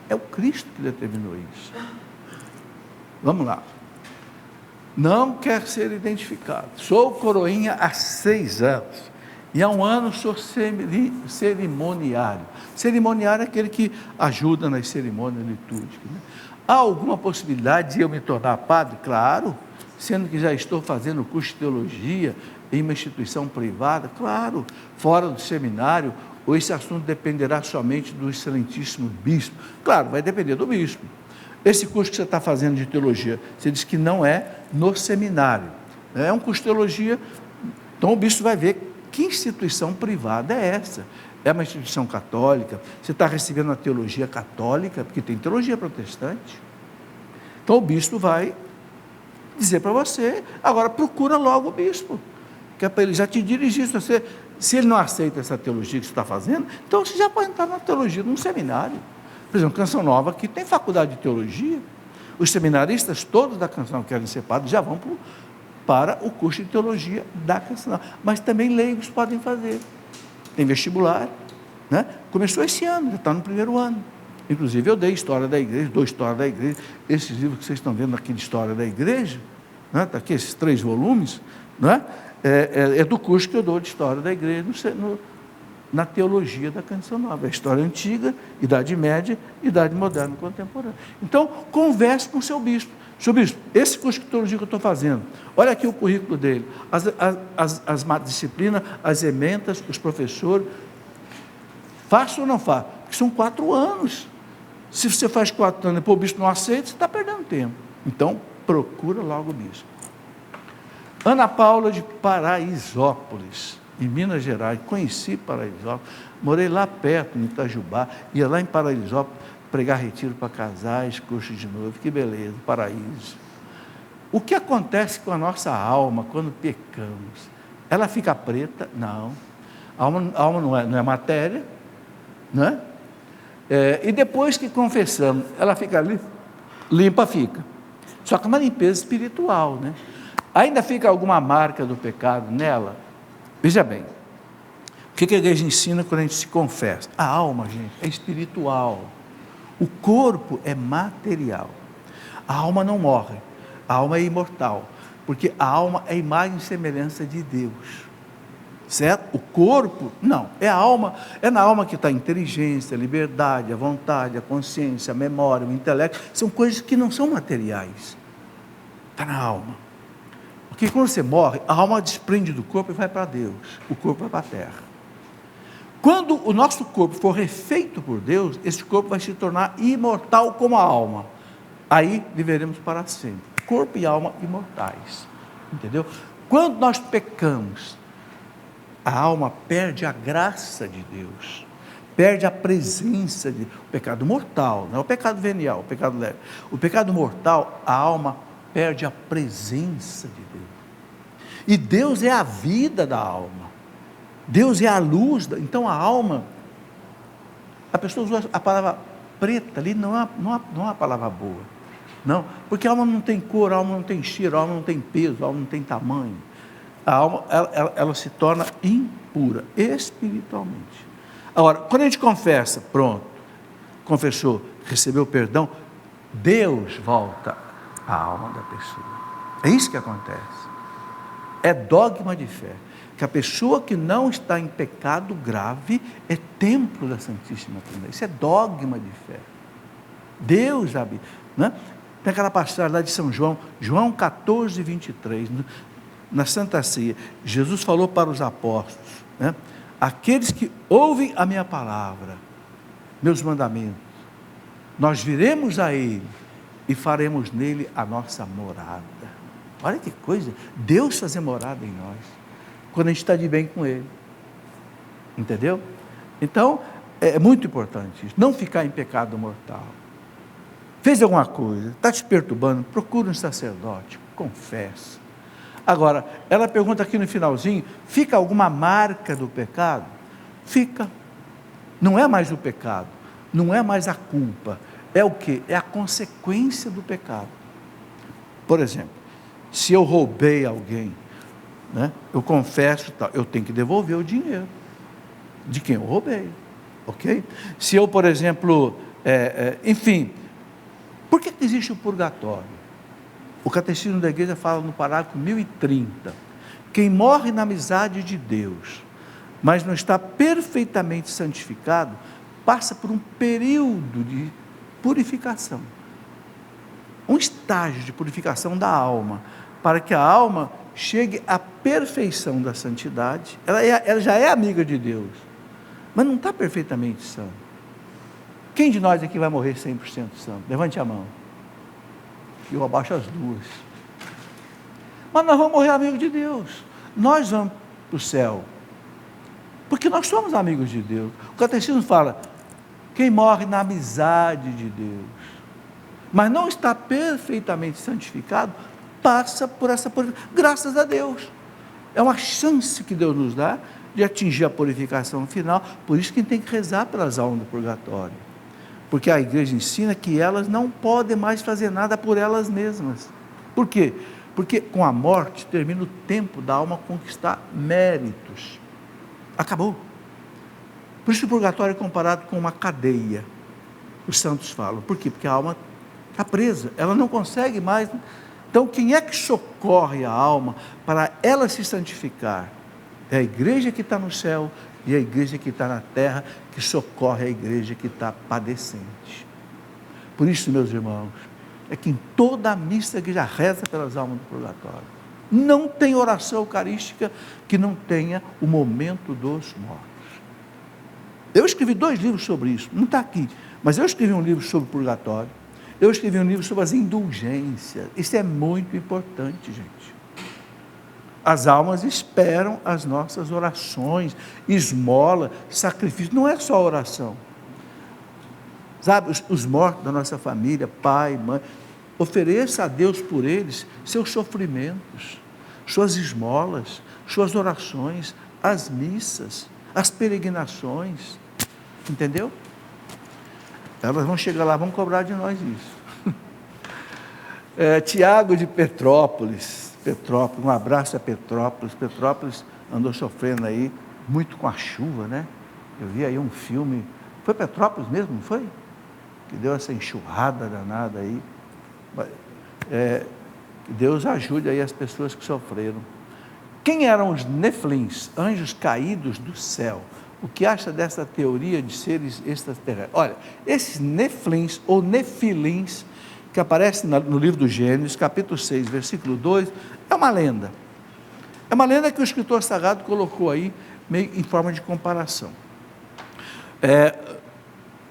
é o Cristo que determinou isso. Vamos lá. Não quer ser identificado. Sou coroinha há 6 anos. E há 1 ano sou cerimoniário. Cerimoniário é aquele que ajuda nas cerimônias litúrgicas. Né? Há alguma possibilidade de eu me tornar padre? Claro, sendo que já estou fazendo curso de teologia em uma instituição privada, claro, fora do seminário, ou esse assunto dependerá somente do excelentíssimo bispo? Claro, vai depender do bispo. Esse curso que você está fazendo de teologia, você diz que não é no seminário, é um curso de teologia, então o bispo vai ver que instituição privada é essa. É uma instituição católica, você está recebendo a teologia católica, porque tem teologia protestante. Então o bispo vai dizer para você, agora procura logo o bispo, que é para ele já te dirigir. Se ele não aceita essa teologia que você está fazendo, então você já pode entrar na teologia num seminário. Por exemplo, Canção Nova aqui tem faculdade de teologia, os seminaristas todos da Canção Nova que querem ser padres já vão para o curso de teologia da Canção Nova, mas também leigos podem fazer, tem vestibular, né? Começou esse ano, já está no 1º ano, inclusive eu dei História da Igreja, dou História da Igreja, esses livros que vocês estão vendo aqui de História da Igreja, né? Está aqui esses 3 volumes, né? É do curso que eu dou de História da Igreja, na teologia da Canção Nova, a história antiga, Idade Média, Idade Moderna e Contemporânea. Então, converse com o seu bispo. Seu bispo, esse curso de teologia que eu estou fazendo, olha aqui o currículo dele, as disciplinas, as ementas, os professores, faça ou não faça? Porque são 4 anos. Se você faz 4 anos e depois o bispo não aceita, você está perdendo tempo. Então, procura logo o bispo. Ana Paula de Paraisópolis, em Minas Gerais, conheci Paraisópolis, morei lá perto, em Itajubá, ia lá em Paraisópolis pregar retiro para casais, curso de noivo, que beleza, paraíso. O que acontece com a nossa alma quando pecamos? Ela fica preta? Não. A alma não é matéria, não é? E depois que confessamos, ela fica ali, limpa fica. Só que é uma limpeza espiritual, né? Ainda fica alguma marca do pecado nela? Veja bem, o que a igreja ensina quando a gente se confessa? A alma, gente, é espiritual. O corpo é material. A alma não morre. A alma é imortal. Porque a alma é a imagem e semelhança de Deus. Certo? O corpo, não. É a alma, é na alma que está a inteligência, a liberdade, a vontade, a consciência, a memória, o intelecto. São coisas que não são materiais. Está na alma. Porque quando você morre, a alma desprende do corpo e vai para Deus. O corpo vai para a terra. Quando o nosso corpo for refeito por Deus, esse corpo vai se tornar imortal como a alma. Aí viveremos para sempre. Corpo e alma imortais. Entendeu? Quando nós pecamos, a alma perde a graça de Deus, perde a presença de... O pecado mortal, não é o pecado venial, o pecado leve. O pecado mortal, a alma perde a presença de Deus. E Deus é a vida da alma. Deus é a luz. Então a alma, a pessoa usa a palavra preta ali, não é uma palavra boa. Não, porque a alma não tem cor, a alma não tem cheiro, a alma não tem peso, a alma não tem tamanho. A alma, ela se torna impura, espiritualmente. Agora, quando a gente confessa, pronto, confessou, recebeu perdão, Deus volta à alma da pessoa. É isso que acontece. É dogma de fé. Que a pessoa que não está em pecado grave é templo da Santíssima Trindade. Isso é dogma de fé. Deus habita, né? Tem aquela passagem lá de São João, João 14, 23, na Santa Ceia, Jesus falou para os apóstolos, né? Aqueles que ouvem a minha palavra, meus mandamentos, nós viremos a Ele e faremos nele a nossa morada. Olha que coisa, Deus fazer morada em nós, quando a gente está de bem com Ele, entendeu? Então, é muito importante isso, não ficar em pecado mortal. Fez alguma coisa, está te perturbando, procura um sacerdote, confessa. Agora, ela pergunta aqui no finalzinho, fica alguma marca do pecado? Fica. Não é mais o pecado, não é mais a culpa, é o quê? É a consequência do pecado. Por exemplo, se eu roubei alguém, né, eu confesso, eu tenho que devolver o dinheiro de quem eu roubei, ok? Se eu, por exemplo, enfim, por que existe o purgatório? O Catecismo da Igreja fala no parágrafo 1030, quem morre na amizade de Deus, mas não está perfeitamente santificado, passa por um período de purificação, um estágio de purificação da alma, para que a alma chegue à perfeição da santidade. Ela já é amiga de Deus, mas não está perfeitamente santa. Quem de nós aqui vai morrer 100% santo? Levante a mão. Eu abaixo as duas. Mas nós vamos morrer amigos de Deus. Nós vamos para o céu. Porque nós somos amigos de Deus. O Catecismo fala, quem morre na amizade de Deus, mas não está perfeitamente santificado, passa por essa purificação. Graças a Deus. É uma chance que Deus nos dá de atingir a purificação final. Por isso que tem que rezar pelas almas do purgatório. Porque a igreja ensina que elas não podem mais fazer nada por elas mesmas. Por quê? Porque com a morte termina o tempo da alma conquistar méritos. Acabou. Por isso o purgatório é comparado com uma cadeia. Os santos falam. Por quê? Porque a alma está presa, ela não consegue mais. Então quem é que socorre a alma para ela se santificar? É a igreja que está no céu e a igreja que está na terra, que socorre a igreja que está padecente. Por isso, meus irmãos, é que em toda a missa a igreja reza pelas almas do purgatório. Não tem oração eucarística que não tenha o momento dos mortos. Eu escrevi 2 livros sobre isso, não está aqui, mas eu escrevi um livro sobre o purgatório, eu escrevi um livro sobre as indulgências. Isso é muito importante, gente. As almas esperam as nossas orações, esmola, sacrifício. Não é só oração. Sabe, os mortos da nossa família, pai, mãe, ofereça a Deus por eles seus sofrimentos. suas esmolas, suas orações, as missas, as peregrinações, entendeu? Elas vão chegar lá, vão cobrar de nós isso. Tiago de Petrópolis, um abraço a Petrópolis. Petrópolis andou sofrendo aí muito com a chuva, né? Eu vi aí um filme, foi Petrópolis mesmo, não foi? Que deu essa enxurrada danada aí. Que Deus ajude aí as pessoas que sofreram. Quem eram os nefilins, anjos caídos do céu? O que acha dessa teoria de seres extraterrestres? Olha, esses nefilins ou nefilins, que aparecem no livro do Gênesis, capítulo 6, versículo 2, é uma lenda. É uma lenda que o escritor sagrado colocou aí, meio em forma de comparação.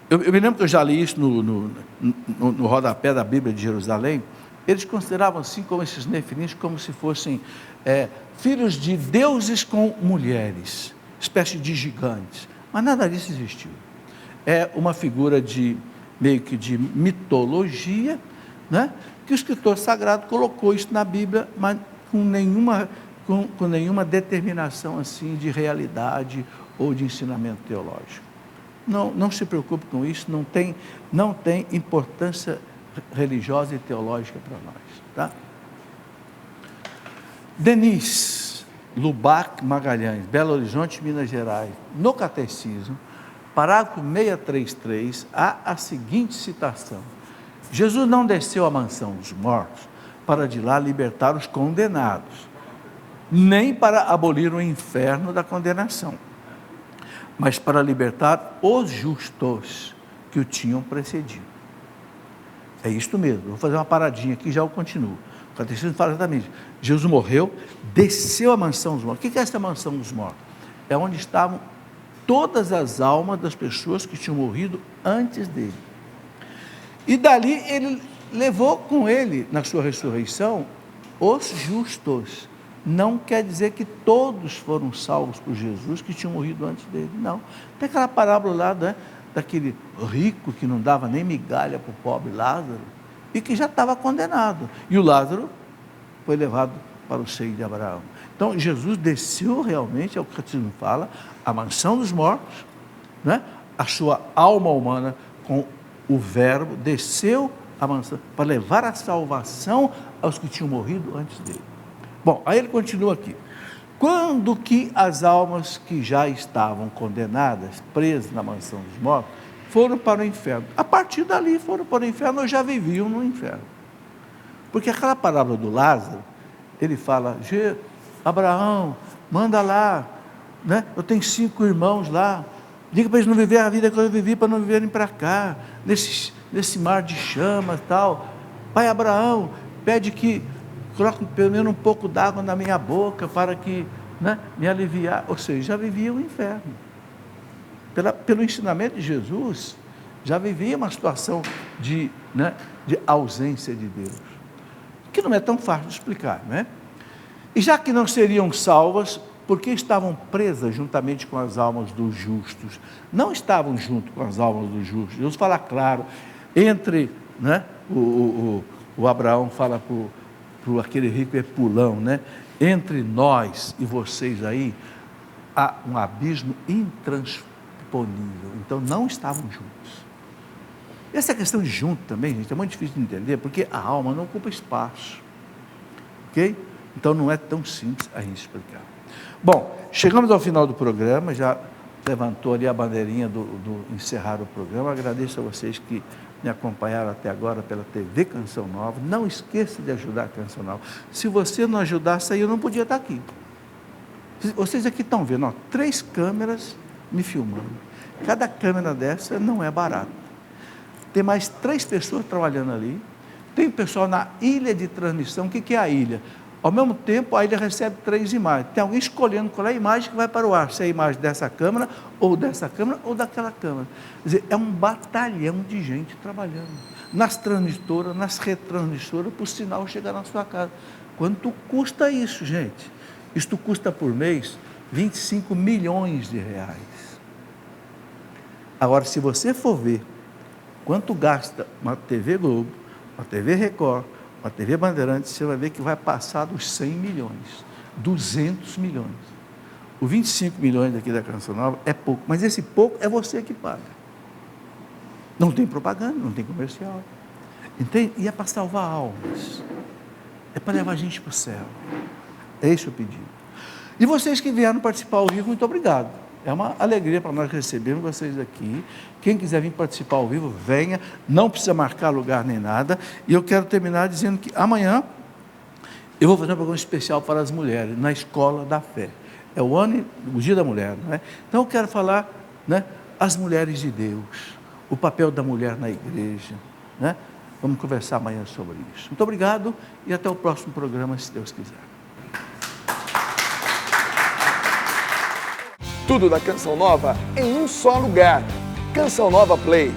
Eu me lembro que eu já li isso no rodapé da Bíblia de Jerusalém. Eles consideravam assim, como esses nefilins, como se fossem filhos de deuses com mulheres, espécie de gigantes, mas nada disso existiu. É uma figura meio que de mitologia, né? Que o escritor sagrado colocou isso na Bíblia, mas com nenhuma determinação assim de realidade ou de ensinamento teológico. Não se preocupe com isso, não tem importância religiosa e teológica para nós, tá? Denise Lubac Magalhães, Belo Horizonte, Minas Gerais, no Catecismo, parágrafo 633, há a seguinte citação: Jesus não desceu à mansão dos mortos para de lá libertar os condenados, nem para abolir o inferno da condenação, mas para libertar os justos que o tinham precedido. É isto mesmo. Vou fazer uma paradinha aqui e já o continuo. O Catecismo fala exatamente: Jesus morreu, desceu à mansão dos mortos. O que é essa mansão dos mortos? É onde estavam todas as almas das pessoas que tinham morrido antes dele. E dali ele levou com ele, na sua ressurreição, os justos. Não quer dizer que todos foram salvos por Jesus que tinham morrido antes dele, não. Tem aquela parábola lá, né, daquele rico que não dava nem migalha para o pobre Lázaro, e que já estava condenado. E o Lázaro foi levado para o seio de Abraão. Então, Jesus desceu realmente, é o que o Catecismo fala, a mansão dos mortos, né? A sua alma humana com o verbo, desceu a mansão para levar a salvação aos que tinham morrido antes dele. Bom, aí ele continua aqui: quando que as almas que já estavam condenadas, presas na mansão dos mortos, foram para o inferno? A partir dali foram para o inferno, ou já viviam no inferno. Porque aquela parábola do Lázaro, ele fala: Abraão, manda lá, né? Eu tenho 5 irmãos lá, diga para eles não viverem a vida que eu vivi, para não viverem para cá, nesse mar de chamas e tal. Pai Abraão, pede que coloque pelo menos um pouco d'água na minha boca, para que, né, me aliviar. Ou seja, já vivia o inferno. Pelo ensinamento de Jesus, já vivia uma situação de ausência de Deus, que não é tão fácil de explicar, né? E já que não seriam salvas, porque estavam presas juntamente com as almas dos justos? Não estavam junto com as almas dos justos. Jesus fala claro, entre, né, o Abraão fala para aquele rico Epulão, né? Entre nós e vocês aí, há um abismo intransponível. Então, não estavam juntos. Essa questão de junto também, gente, é muito difícil de entender, porque a alma não ocupa espaço, ok? Então, não é tão simples a gente explicar. Bom, chegamos ao final do programa, já levantou ali a bandeirinha do encerrar o programa. Agradeço a vocês que me acompanharam até agora pela TV Canção Nova. Não esqueça de ajudar a Canção Nova. Se você não ajudasse aí, eu não podia estar aqui. Vocês aqui estão vendo, ó, 3 câmeras me filmando. Cada câmera dessa não é barata. Tem mais 3 pessoas trabalhando ali. Tem pessoal na ilha de transmissão. O que é a ilha? Ao mesmo tempo, a ilha recebe 3 imagens. Tem alguém escolhendo qual é a imagem que vai para o ar, se é a imagem dessa câmera, ou daquela câmera. Quer dizer, é um batalhão de gente trabalhando. Nas transmissoras, nas retransmissoras, para o sinal chegar na sua casa. Quanto custa isso, gente? Isto custa por mês 25 milhões de reais. Agora, se você for ver quanto gasta uma TV Globo, uma TV Record, a TV Bandeirantes, você vai ver que vai passar dos 100 milhões, 200 milhões. O 25 milhões daqui da Canção Nova é pouco, mas esse pouco é você que paga. Não tem propaganda, não tem comercial. Entende? E é para salvar almas. É para levar a gente para o céu. É esse o pedido. E vocês que vieram participar ao vivo, muito obrigado. É uma alegria para nós recebermos vocês aqui. Quem quiser vir participar ao vivo, venha. Não precisa marcar lugar nem nada. E eu quero terminar dizendo que amanhã eu vou fazer um programa especial para as mulheres, na Escola da Fé. É o Dia da Mulher, não é? Então eu quero falar, né, as mulheres de Deus, o papel da mulher na igreja, né? Vamos conversar amanhã sobre isso. Muito obrigado e até o próximo programa, se Deus quiser. Tudo da Canção Nova em um só lugar. Canção Nova Play.